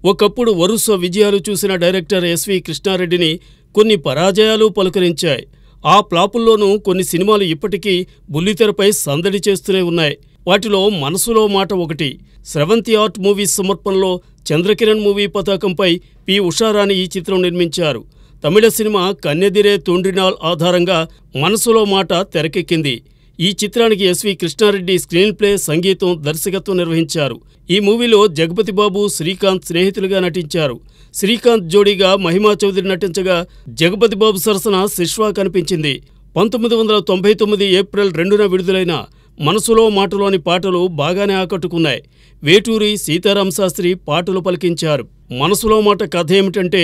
ఒకప్పుడు వరుస విజయాలు చూసిన డైరెక్టర్ ఎస్వి కృష్ణారెడ్డిని కొన్ని పరాజయాలు పలుకరించాయి. ఆ ఫ్లాపుల్లోనూ కొన్ని సినిమాలు ఇప్పటికీ బుల్లితెరపై సందడి చేస్తూనే ఉన్నాయి. వాటిలో మనసులో మాట ఒకటి. స్రవంతి ఆర్ట్ మూవీస్ సమర్పణలో చంద్రకిరణ్ మూవీ పతాకంపై పి. ఉషారాణి ఈ చిత్రం నిర్మించారు. తమిళ సినిమా కన్నెదిరే తోండ్రినాల్ ఆధారంగా మనసులో మాట తెరకెక్కింది. ఈ చిత్రానికి ఎస్వి కృష్ణారెడ్డి స్క్రీన్ ప్లే, సంగీతం, దర్శకత్వం నిర్వహించారు. ఈ మూవీలో జగపతి బాబు, శ్రీకాంత్ స్నేహితులుగా నటించారు. శ్రీకాంత్ జోడీగా మహిమా చౌదరి నటించగా జగపతి బాబు సరసన శిష్వా కనిపించింది. 1999 ఏప్రిల్ 2న విడుదలైన మనసులో మాటలోని పాటలు బాగానే ఆకట్టుకున్నాయి. వేటూరి, సీతారామశాస్త్రి పాటలు పలికించారు. మనసులో మాట కథ ఏమిటంటే,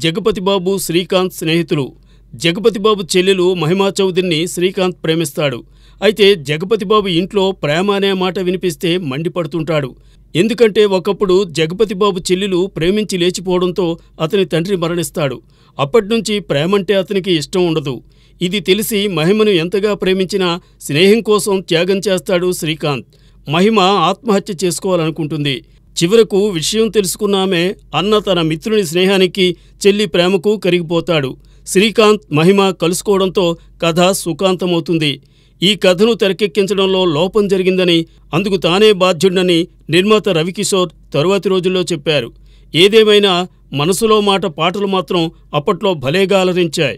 జగపతి బాబు, శ్రీకాంత్ స్నేహితులు. జగపతి బాబు చెల్లెలు మహిమా చౌదరిని శ్రీకాంత్ ప్రేమిస్తాడు. అయితే జగపతి బాబు ఇంట్లో ప్రేమ అనే మాట వినిపిస్తే మండిపడుతుంటాడు. ఎందుకంటే ఒకప్పుడు జగపతి బాబు చెల్లెలు ప్రేమించి లేచిపోవడంతో అతని తండ్రి మరణిస్తాడు. అప్పట్నుంచి ప్రేమంటే అతనికి ఇష్టం ఉండదు. ఇది తెలిసి మహిమను ఎంతగా ప్రేమించినా స్నేహం కోసం త్యాగం చేస్తాడు శ్రీకాంత్. మహిమ ఆత్మహత్య చేసుకోవాలనుకుంటుంది. చివరకు విషయం తెలుసుకున్న ఆమె అన్న తన మిత్రుని స్నేహానికి, చెల్లి ప్రేమకు కరిగిపోతాడు. శ్రీకాంత్, మహిమ కలుసుకోవడంతో కథ సుఖాంతమవుతుంది. ఈ కథను తెరకెక్కించడంలో లోపం జరిగిందని, అందుకు తానే బాధ్యుడని నిర్మాత రవికిషోర్ తరువాతి రోజుల్లో చెప్పారు. ఏదేమైనా మనసులో మాట పాటలు మాత్రం అప్పట్లో భలేగా అలరించాయి.